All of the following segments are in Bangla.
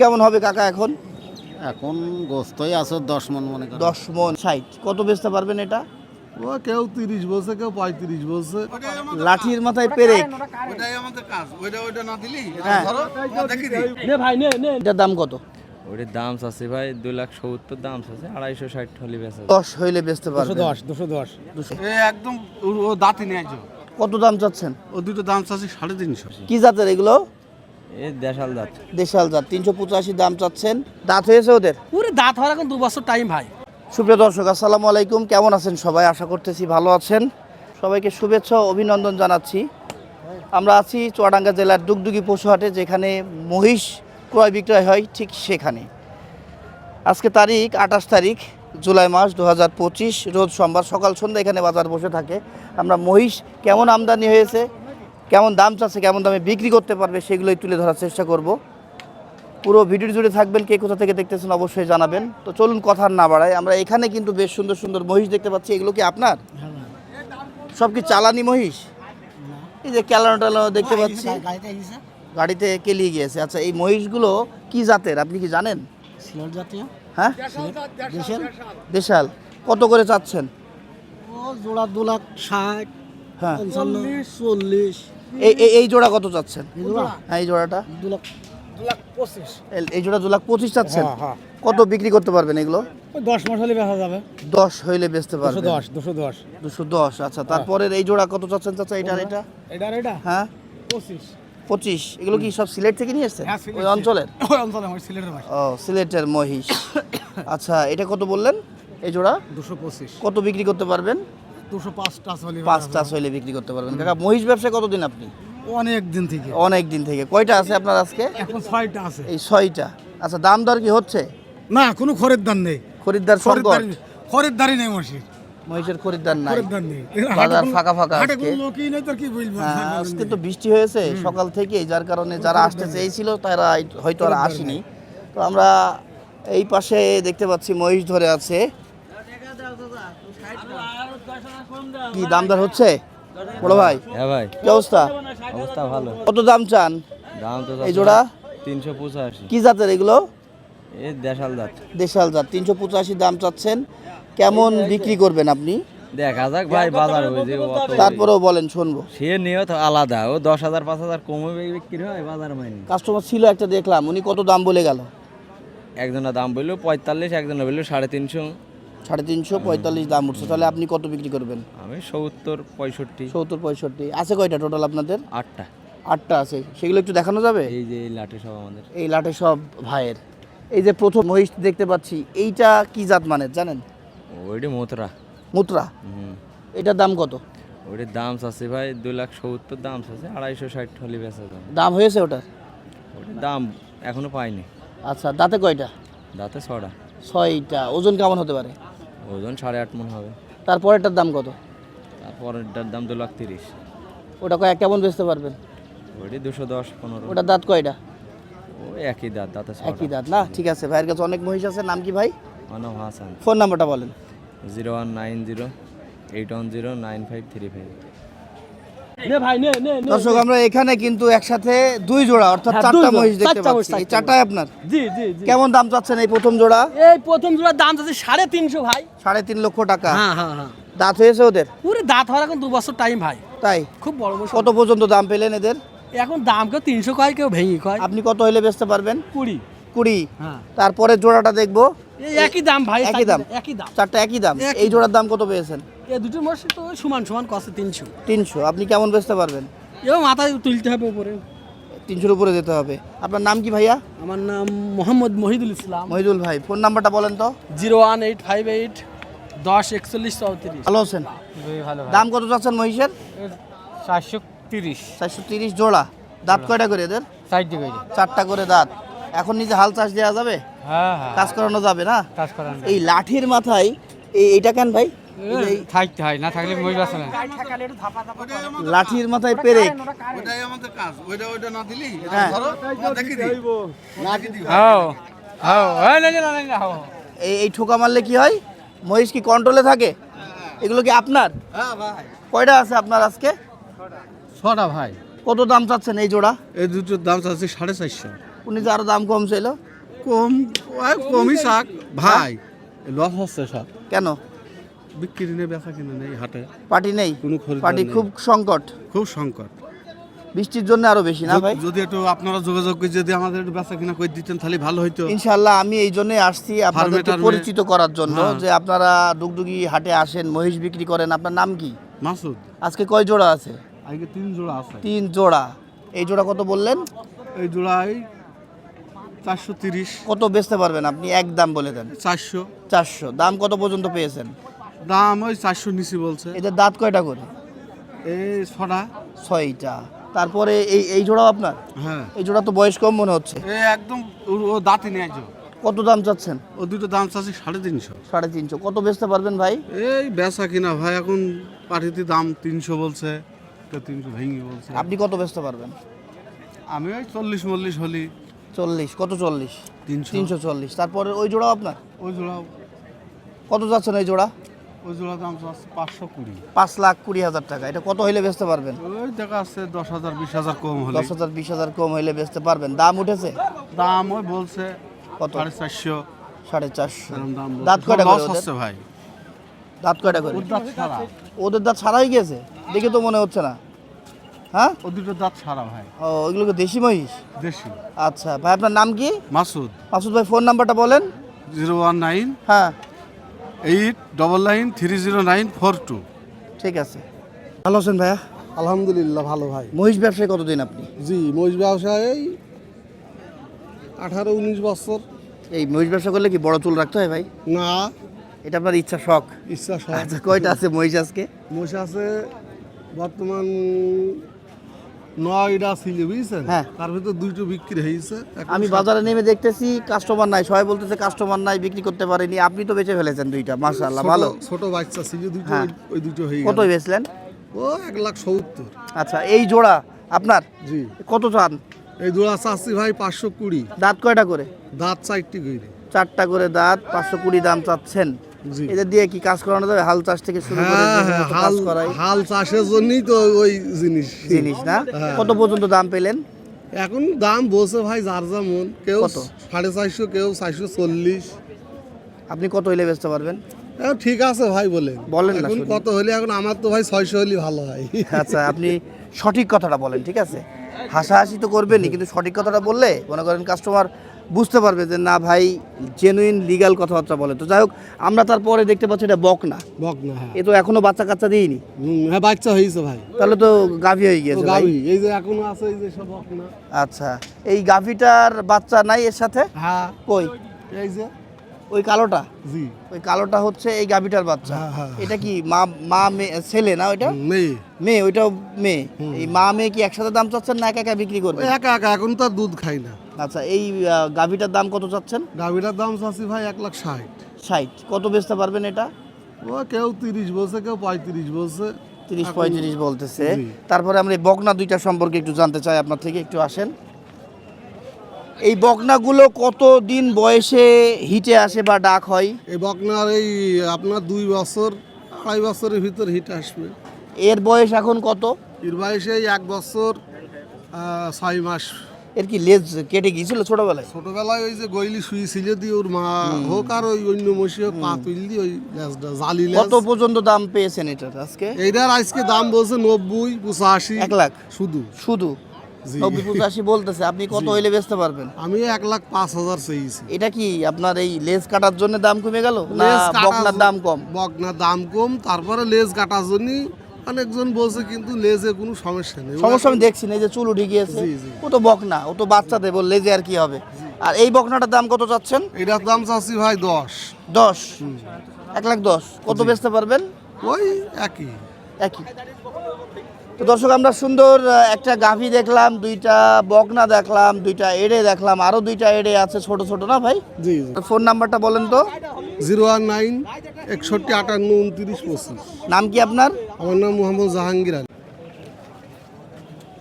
কেমন হবে কাকা এখন? এখন গোস্তই আছে 10 মন মনে করেন। 10 মন 60। কত বেচতে পারবেন এটা? ও কেউ 30 বলছে, কেউ 35 বলছে। লাঠির মাথায় পেরেক। ওটাই আমাদের কাজ। ওইটা না দিলি হ্যাঁ। ধরো দেখি দিই। নে ভাই নে। এটার দাম কত? ওটির দাম আছে ভাই 2,70,000 দাম আছে, 260 হলে বেচা 10 হইলে বেচতে পারবেন। 210 এ একদম ও দাঁতি নেই আজ। কত দাম চাচ্ছেন? ও দুটো দাম চাচ্ছি 350। কি জাতের এগুলো? এই দেশাল জাত। দেশাল জাত। 385 দাম চাচ্ছেন। দাঁত হয়েছে ওদের? পুরো দাঁত হওয়ার এখন 2 বছর টাইম ভাই। সুপ্রিয় দর্শক, আসসালামু আলাইকুম। কেমন আছেন সবাই? আশা করতেছি ভালো আছেন। সবাইকে শুভেচ্ছা ও অভিনন্দন জানাচ্ছি। আমরা আছি চুয়াডাঙ্গা জেলার ডুগডুগি পশুহাটে, যেখানে মহিষ ক্রয় বিক্রয় হয়, ঠিক সেখানে। আজকে তারিখ 28 তারিখ জুলাই মাস 2025, রোজ সোমবার সকাল সন্ধ্যা এখানে বাজার বসে থাকে। আমরা মহিষ কেমন আমদানি হয়েছে, কেমন দাম চাচ্ছে, কেমন দামে বিক্রি করতে পারবে, সেগুলোই তুলে ধরার চেষ্টা করব। পুরো ভিডিও জুড়ে থাকবেন। কে কোথা থেকে দেখতেছেন অবশ্যই জানাবেন। তো চলুন কথা না বাড়াই, আমরা এখানে কিন্তু বেশ সুন্দর সুন্দর মহিষ দেখতে পাচ্ছি। এগুলো কি আপনার? সব কি চালানি মহিষ? এই যে ক্যালানো টালানো দেখতে পাচ্ছি, গাড়িতে কেলিয়ে গিয়েছে। আচ্ছা, এই মহিষগুলো কি জাতের আপনি কি জানেন? সিলট জাতীয়। হ্যাঁ, দেশের দেশাল। কত করে চাচ্ছেন? ও জোড়া 2,60,000, হ্যাঁ, 55, 40 এই জোড়া কত চাচ্ছেন? জোড়া হ্যাঁ, এই জোড়াটা 2,25,000। এই জোড়া 2,25,000 চাচ্ছেন। কত বিক্রি করতে পারবেন এগুলো? 10 মাস হলে বেচা যাবে। 10 হইলে বেচতে পারবেন। 210 210। আচ্ছা, তারপরে এই জোড়া কত চাচ্ছেন চাচা? এটা এটা হ্যাঁ 25। এগুলো কি সব সিলেট থেকে নিয়ে এসেছেন? ওই অঞ্চলের? ওই অঞ্চলে আমার সিলেটের ভাই। ও, সিলেটের মহিষ। আচ্ছা, এটা কত বললেন এই জোড়া? 225, কত বিক্রি করতে পারবেন? 205 টাচ হলে 5টা হইলে বিক্রি করতে পারবেন। কাকা, মহিষ ব্যবসা কতদিন আপনি? অনেক দিন থেকে। অনেক দিন থেকে। কয়টা আছে আপনার আজকে? এখন 6টা আছে। এই 6টা। আচ্ছা, দাম দর কি হচ্ছে? না, কোনো খরিদ্দার নেই। খরিদ্দার সংকট? খরিদ্দারই নেই মসজিদ। মহিষের খরিদ্দার নাই। খরিদ্দার নেই। বাজার ফাঁকা হাটে আজকে। কোনো লোকই নেই, তোর কি বলবো? হ্যাঁ, আজকে তো বৃষ্টি হয়েছে সকাল থেকে, যার কারণে যারা আসতে চেয়েছিল তারা হয়তো আর আসেনি। তো আমরা এই পাশে দেখতে পাচ্ছি মহিষ ধরে আছে। কি দাম দর হচ্ছে বড় ভাই? হ্যাঁ ভাই, কি অবস্থা? অবস্থা ভালো। কত দাম চান দাম তো এই জোড়া? 385। কি জাতের এগুলো? এই দেশাল জাত। দেশাল জাত। 385 দাম চাচ্ছেন। কেমন বিক্রি করবেন আপনি? দেখা যাক ভাই, বাজার হয়ে যে অত। তারপরেও বলেন, শুনবো। সে নিয়ত আলাদা, ও 10,000 5,000 কমে বিক্রি হয় বাজার মাইনি। কাস্টমার ছিল একটা, দেখলাম উনি কত দাম বলে গেল। একজনের দাম বললো 45, একজনের বললো 350। 350, 45 দাম উঠছে। তাহলে আপনি কত বিক্রি করবেন? আমি 70 65। 70 65। আছে কয়টা টোটাল আপনাদের? 8টা। 8টা আছে। সেগুলো একটু দেখানো যাবে? এই যে এই লাঠি সব আমাদের। এই লাটে সব ভাইয়ের। এই যে প্রথম মহিষ দেখতে পাচ্ছি, এইটা কি জাত মানের জানেন? ওইটি মোতরা। মুত্রা। হুম। এটার দাম কত? ওটির দাম আছে ভাই 2,70,000 দাম আছে, 260 হলে বেচা যাবে। দাম হয়েছে ওটার? ওটির দাম এখনো পাইনি। আচ্ছা, দাঁতে কয়টা? দাঁতে 6টা। 6টা। ওজন কেমন হতে পারে? ওজন 8.5 মণ হবে। তারপরেরটার দাম কত? তারপরেরটার দাম 2,30,000। ওটা কেমন বেচতে পারবেন? ওইটি 210 15। ওটার দাঁত কয়টা? ও একই দাঁত, দাঁতে 6টা। একই দাঁত না? ঠিক আছে, ভাইয়ের কাছে অনেক মহিষ আছে। নাম কি ভাই? মানব হাসান। ফোন নাম্বারটা বলেন। 019081099535। নে ভাই নে। দর্শক, আমরা এখানে কিন্তু একসাথে 2 জোড়া অর্থাৎ হ্যাঁ, 4টা 2 জোড়া, মহিষ দেখতে 4টা পাচ্ছি। মহিষ, এই 4টাই আপনার? জি। কেমন দাম চাচ্ছেন এই প্রথম জোড়া? এই প্রথম জোড়ার দাম আছে 350 ভাই। 3.5 লক্ষ টাকা। হ্যাঁ। দাঁত হয়েছে ওদের? পুরো দাঁত হওয়ার এখন 2 বছর টাইম ভাই। তাই? খুব বড় মহিষ। কত পর্যন্ত দাম পেলেন এদের? এখন দাম কেউ 300 কয়, কেউ ভেঙে কয় আপনি কত হইলে বেচতে পারবেন? 20। 20। হ্যাঁ, তারপরে জোড়াটা দেখবো। এই একই দাম ভাই। একই দাম? একই দাম। 4টা একই দাম। একই এই জোড়ার দাম কত পেয়েছেন? এই দুটো মহিষ তো সমান কষ্ট 300। 300। আপনি কেমন বেচতে পারবেন? এও মাথায় তুলতে হবে উপরে। 300-র উপরে যেতে হবে। আপনার নাম কি ভাইয়া? আমার নাম মোহাম্মদ মহিদুল ইসলাম। মহিদুল ভাই, ফোন নাম্বারটা বলেন তো। 01858 10 41 34। ভালো আছেন? ভালো দাম কত চাচ্ছেন মহিষের? 430 430 জোড়া। দাঁত কয়টা করে এদের? 60 ডিগ্রি। 4টা করে দাঁত। এখন নিজে হাল চাষ দেওয়া যাবে? হ্যাঁ, কাজ করানো যাবে না? কাজ করেন। এই লাঠির মাথায় এইটা কেন ভাই? এই থাকতে হয়, না থাকলে মহিষ বাঁচে না। লাঠির মাথায় পেরেক। ওইটাই আমাদের কাজ। ওইটা না দিলি হ্যাঁ। ধরো দেখি দিই। এই ঠোকা মারলে কি হয়? মহিষ কি কন্ট্রোলে থাকে? এগুলো কি আপনার? হ্যাঁ ভাই। কয়টা আছে আপনার আজকে? 6টা ভাই। কত দাম চাচ্ছেন এই জোড়া? এই দুটোর দাম চাচ্ছি 450। উনি যে আরো দাম কম ছিল। কম কমই শাক ভাই লস হচ্ছে সব কেন? বিক্রি নেই বেচা কিনে নেই হাটে পার্টি নেই, কোনো খরিদ্দার পার্টি নেই। খুব সংকট, খুব সংকট বৃষ্টির জন্য আরো বেশি না ভাই? যদি একটু আপনারা যোগাযোগ করে যদি আমাদের একটু বেচা কিনা করে দিতেন তাহলে ভালো হইতো। ইনশাআল্লাহ আমি এই জন্যই আসছি আপনাদেরকে টার্মে। পরিচিত করার জন্য, হ্যাঁ। যে আপনারা ডুগডুগি হাটে আসেন, মহিষ বিক্রি করেন। আপনার নাম কি? মাসুদ আজকে কয় জোড়া আছে? আজকে 3 জোড়া আছে। 3 জোড়া। এই জোড়া কত বললেন? এই জোড়ায় 430 কত বেচতে পারবেন আপনি? একদম বলে দেন। 400 400। দাম কত পর্যন্ত পেয়েছেন? দাম ওই 400 নিচে বলছে। এদের দাঁত কয়টা করে? এই ছড়া 6টা। তারপরে এই জোড়াও আপনার? হ্যাঁ এই জোড়া তো বয়স কম মনে হচ্ছে। এই একদম ও দাঁতি নেই আজও। কত দাম চাচ্ছেন? ও দুটো দাম চাচ্ছি 350। 350। কত বেচতে পারবেন ভাই? এই বেচা কিনা ভাই এখন পাটিতে দাম 300 বলছে, কেউ 300 ভেঙে বলছে। আপনি কত বেচতে পারবেন? আমি ওই 40-40 হলি 40। কত 40? 300। 340। তারপরে ওই জোড়াও আপনার? ওই জোড়া কত যাচ্ছেন ওই জোড়া? ওই জোড়া দাম চাচ্ছে 520। 5,20,000 টাকা। এটা কত হইলে বেচতে পারবেন? ওই দেখা আছে 10,000-20,000 কম হলে 10,000 20,000 কম হইলে বেচতে পারবেন। দাম উঠেছে দাম ওই বলছে কত? 450 450। এরকম দাম বলছে। দাঁত কয়টা সব করে লস ওদের? হচ্ছে ভাই। দাঁত কয়টা করে? ওর দাঁত ছাড়া, ওদের দাঁত ছাড়াই গেছে দেখে তো মনে হচ্ছে না। হ্যাঁ, ও দুটো দাঁত ছাড়া ভাই, ও ওইগুলোকে দেশি মহিষ। দেশি। আচ্ছা ভাই, আপনার নাম কি? মাসুদ। মাসুদ ভাই, ফোন নাম্বারটা বলেন। 019 হ্যাঁ 899 ঠিক আছে। ভালো আছেন ভাইয়া? আলহামদুলিল্লাহ ভালো ভাই। মহিষ ব্যবসায় কতদিন আপনি? জি, মহিষ ব্যবসায় এই 18-19 বছর। এই মহিষ ব্যবসা করলে কি বড় চুল রাখতে হয় ভাই? না, এটা আপনার ইচ্ছা, শখ? ইচ্ছা সব। আচ্ছা, কয়টা আছে মহিষ আজকে? মহিষ আছে বর্তমান 9টা ছিল বুঝছেন। হ্যাঁ। তার ভিতর 2টো বিক্রি হয়েছে। এখন আমি বাজারে নেমে দেখতেছি কাস্টমার নাই, সবাই বলতেছে কাস্টমার নাই, বিক্রি করতে পারেনি। আপনি তো বেচে ফেলেছেন 2টা, মাশাআল্লাহ, ছোট- ভালো। ছোট বাচ্চা ছিল 2টো, হ্যাঁ। ওই 2টো হয়ে কত গেল। বেচলেন? ও 1,70,000। আচ্ছা, এই জোড়া আপনার জি, কত চান? এই জোড়া চাচ্ছি ভাই 520। দাঁত কয়টা করে? দাঁত 4টি করে। 4টা করে দাঁত, 520 দাম চাচ্ছেন। জি। এদের দিয়ে কি কাজ করানো যাবে? হাল চাষ থেকে শুরু করে হ্যাঁ যে হ্যাঁ, সমস্ত কাজ করাই হাল চাষের জন্যই তো ওই জিনিস। জিনিস না? হ্যাঁ। কত পর্যন্ত দাম পেলেন? এখন দাম বলছে ভাই যার যেমন, কেউ কত? 450, কেউ 440। আপনি কত হইলে বেচতে পারবেন? এখন ঠিক আছে ভাই বলেন। বলেন না, এখন শুনি। কত হলে? এখন আমার তো ভাই 600 হলে ভালো হয়। আচ্ছা, আপনি সঠিক কথাটা বলেন, ঠিক আছে? হাসাহাসি তো করবেনই, কিন্তু সঠিক কথাটা বললে মনে করেন কাস্টমার বুঝতে পারবে যে না ভাই জেনুইন লিগ্যাল কথাবার্তা বলে। তো যাই হোক, আমরা তারপরে দেখতে পাচ্ছি এটা বকনা। বকনা, হ্যাঁ। এ তো এখনো বাচ্চা কাচ্চা দিইনি, হ্যাঁ, বাচ্চা হয়েছে ভাই। তাহলে তো গাভী হয়ে ও গিয়েছে ভাই। গাভী এই যে এখনো আছে, এই যে সব বকনা। আচ্ছা, এই গাভীটার বাচ্চা নাই এর সাথে? হ্যাঁ, কই? এই যে। ওই কালোটা? জি। ওই কালোটা হচ্ছে এই গাভীটার বাচ্চা। হ্যাঁ, হ্যাঁ। এটা কি মা ছেলে না ওইটা? মেয়ে। মেয়ে, ওইটাও মেয়ে। এই মা মেয়ে কি একসাথে দাম চাচ্ছেন না একা একা বিক্রি করবে? ওই একা একা, এখন তো আর দুধ খাই না। আচ্ছা, এই গাভীটার দাম কত চাচ্ছেন? গাভীটার দাম চাচ্ছি ভাই 1,60,000। 60। কত বেচতে পারবেন এটা? ও কেউ 30 বলছে, কেউ 35 বলছে। 30-35 বলতেছে। জি। তারপরে আমরা এই বকনা দুইটা সম্পর্কে একটু জানতে চাই আপনার থেকে, একটু আসেন। এই বকনাগুলো কত দিন বয়সে হিটে আসে বা ডাক হয়? এই বকনার এই আপনার 2 বছর 2.5 বছরের ভিতর হিট আসবে। এর বয়স এখন কত? এর বয়সে 1 বছর 6 মাস। এর কি লেজ কেটে গিয়েছিল ছোটবেলায়? ছোটবেলায় ওই যে গইলি শুয়েছিল দিয়ে ওর মা হোক আর ওই অন্য মসি হোক, পা তুললি ওই লেজটা জালি লেজ। কত পর্যন্ত দাম পেয়েছেন এটার আজকে? এইটার আজকে দাম বলছে 90-85। 1 লাখ শুধু। শুধু? জি। 90-85 বলতেছে। আপনি কত হইলে বেচতে পারবেন? আমি 1,05,000 চেয়েছি। এটা কি আপনার এই লেজ কাটার জন্য দাম কমে গেল না লেজ কাটার বকনার দাম কম? বকনার দাম কম, তারপরে লেজ কাটার জন্য অনেকজন বলছে, কিন্তু লেজে কোনো সমস্যা নেই। সমস্যা আমি দেখছি না, এই যে চুল উঠে গিয়েছে। জি, জি। ও তো বকনা, ও তো বাচ্চা দেবো, লেজে আর কি হবে। আর এই বকনাটার দাম কত চাচ্ছেন? এটার দাম চাচ্ছি ভাই 10। 10। 1,10,000। কত বেচতে পারবেন? ওই একই। একই। তো দর্শক, আমরা সুন্দর একটা গাভী দেখলাম, 2টা বকনা দেখলাম, 2টা এড়ে দেখলাম, আরো 2টা এড়ে আছে ছোট ছোট না ভাই? জি জি। ফোন নাম্বারটা বলেন তো। 019 61 58 29 25। নাম কি আপনার? আমার নাম মোহাম্মদ জাহাঙ্গীর আলী।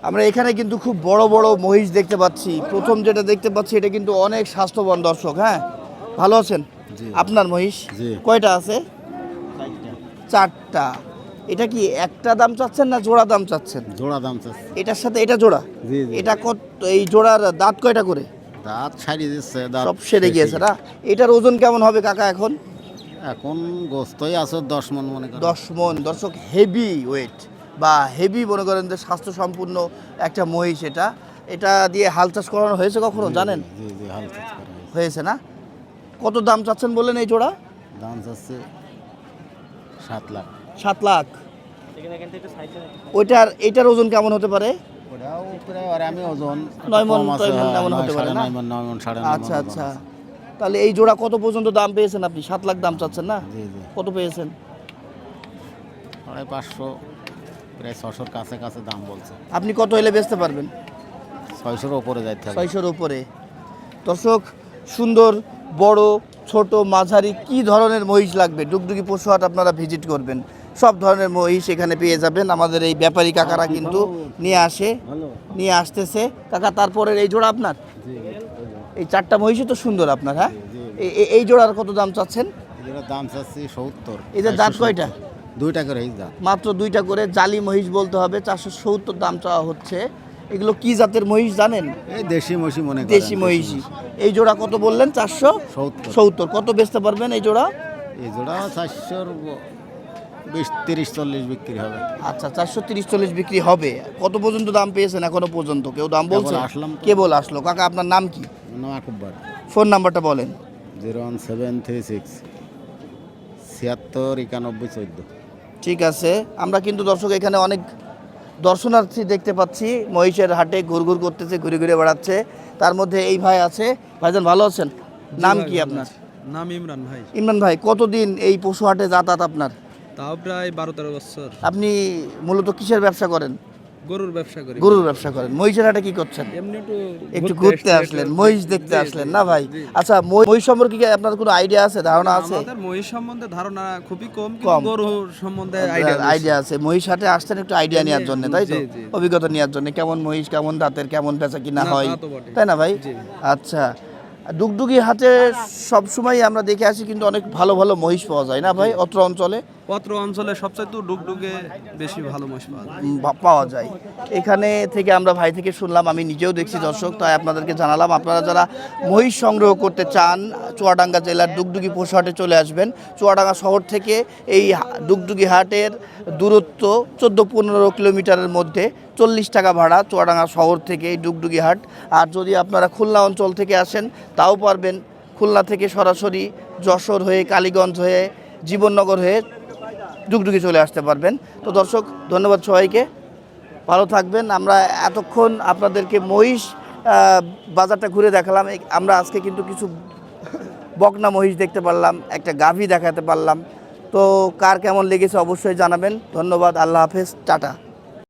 আমরা এখানে কিন্তু খুব বড় বড় মহিষ দেখতে পাচ্ছি। প্রথম যেটা দেখতে পাচ্ছি এটা কিন্তু অনেক স্বাস্থ্যবান দর্শক। হ্যাঁ, ভালো আছেন? আপনার মহিষ কয়টা আছে? 4টা। এটা কি একটা দাম চাচ্ছেন না জোড়া দাম চাচ্ছেন? জোড়া দাম চাচ্ছি। এটার সাথে এটা জোড়া? জি, জি। এটা কত? এই জোড়ার দাঁত কয়টা করে? দাঁত ছাড়িয়ে দিচ্ছে দাঁত সব সেরে গিয়েছে না? এটার ওজন কেমন হবে কাকা এখন? এখন গোস্তই আছে 10 মন মনে করেন। 10 মন। দর্শক, হেভি ওয়েট বা হেভি মনে করেন যে স্বাস্থ্য সম্পূর্ণ একটা মহিষ। এটা দিয়ে হাল চাষ করানো হয়েছে কখনো জানেন? জি জি হাল চাষ করা হয়েছে। হয়েছে না? কত দাম চাচ্ছেন বললেন এই জোড়া? দাম যাচ্ছে 7 লাখ। 7 লাখ। এটার ওজন কেমন হতে পারে? ওটাও প্রায় আর আমি ওজন 9 মণ, কম আছে, 10 মণ হ্যাঁ, তেমন হতে পারে না? 9 মণ 9 মণ 9.5 মণ আচ্ছা ওজন আচ্ছা। আছে। তাহলে এই জোড়া কত পর্যন্ত দাম পেয়েছেন আপনি? 7 লাখ দাম চাচ্ছেন না? জি জি কত পেয়েছেন? 550 প্রায় 600 কাছে কাছে দাম বলছে। আপনি কত হলে বেচতে পারবেন? 600-র উপরে যাইতে হবে। 600-র উপরে। দর্শক, সুন্দর, বড়, ছোট, মাঝারি কি ধরনের মহিষ লাগবে ডুগডুগি পশুহাট আপনারা ভিজিট করবেন। সব ধরনের মহিষ এখানে পেয়ে যাবেন। আমাদের এই ব্যাপারী কাকারা কিন্তু নিয়ে আসতেছে। কাকা, তারপরের এই জোড়া আপনার? এই 4টা মহিষই তো সুন্দর আপনার। হ্যাঁ, এই জোড়ার কত দাম চাচ্ছেন? এটার দাম চাচ্ছি 70। এদের দাঁত কয়টা? 2টা করে এই দাঁত। মাত্র 2টা করে। জালি মহিষ বলতে হবে। 470 দাম চাওয়া হচ্ছে। এগুলো কি জাতের মহিষ জানেন? এই দেশি মহিষই মনে করেন। দেশি মহিষই। এই জোড়া কত বললেন? 470। কত বেচতে পারবেন এই জোড়া? এই জোড়া 420, 30, 40 বিক্রি হবে। আচ্ছা, 430-40 বিক্রি হবে। কত পর্যন্ত দাম পেয়েছেন এখনো পর্যন্ত? কেউ দাম বলছে? আসলাম তো। কেবল আসলো। কাকা, আপনার নাম কি? আকবর। ফোন নাম্বারটা বলেন। 01736 76 91 14। ঠিক আছে। আমরা কিন্তু দর্শক এখানে অনেক দর্শনার্থী দেখতে পাচ্ছি মহিষের হাটে ঘুরঘুর করতেছে, ঘুরে ঘুরে বেড়াচ্ছে। তার মধ্যে এই ভাই আছে। ভাইজান, ভালো আছেন? নাম কি আপনার? নাম ইমরান ভাই। ইমরান ভাই, কতদিন এই পশু হাটে যাতায়াত আপনার? তাও প্রায় 12-13 বছর। আপনি মূলত কিসের ব্যবসা করেন? গরুর ব্যবসা করি। গরুর ব্যবসা করেন। মহিষের হাটে কি করছেন? এমনি একটু ঘুরতে আসলেন, মহিষ দেখতে আসলেন না ভাই? আচ্ছা, মহিষ সম্পর্কে কি আপনার কোনো আইডিয়া আছে, ধারণা আছে? আমাদের মহিষ সম্বন্ধে ধারণা খুবই কম, কম। কিন্তু গরু সম্বন্ধে আইডিয়া আছে। মহিষ হাটে আসছেন একটু আইডিয়া নেওয়ার জন্য, তাই তো? জি, জি। অভিজ্ঞতা নেওয়ার জন্য, কেমন মহিষ, কেমন দাঁতের, কেমন বেচা কিনা না, হয়, তা তো বটে। তাই না ভাই? জি। আচ্ছা, ডুগডুগি হাটে সবসময় আমরা দেখে আসি কিন্তু অনেক ভালো ভালো মহিষ পাওয়া যায় না ভাই অত্র অঞ্চলে? পত্র অঞ্চলে সবচেয়ে তো ডুগডুগে বেশি ভালো মহিষ পাওয়া যায়। পাওয়া যায়। এখানে থেকে আমরা ভাই থেকে শুনলাম, আমি নিজেও দেখছি দর্শক, তাই আপনাদেরকে জানালাম। আপনারা যারা মহিষ সংগ্রহ করতে চান চুয়াডাঙ্গা জেলার ডুগডুগি পশুহাটে চলে আসবেন। চুয়াডাঙ্গা শহর থেকে এই ডুগডুগি হাটের দূরত্ব 14-15 কিলোমিটারের মধ্যে। 40 টাকা ভাড়া চুয়াডাঙ্গা শহর থেকে এই ডুগডুগি হাট। আর যদি আপনারা খুলনা অঞ্চল থেকে আসেন তাও পারবেন। খুলনা থেকে সরাসরি যশোর হয়ে, কালীগঞ্জ হয়ে, জীবননগর হয়ে ডুগডুগি চলে আসতে পারবেন। তো দর্শক, ধন্যবাদ সবাইকে, ভালো থাকবেন। আমরা এতক্ষণ আপনাদেরকে মহিষ বাজারটা ঘুরে দেখালাম। আমরা আজকে কিন্তু কিছু বকনা মহিষ দেখতে পারলাম, একটা গাভী দেখাতে পারলাম। তো কার কেমন লেগেছে অবশ্যই জানাবেন। ধন্যবাদ, আল্লাহ হাফেজ, টাটা।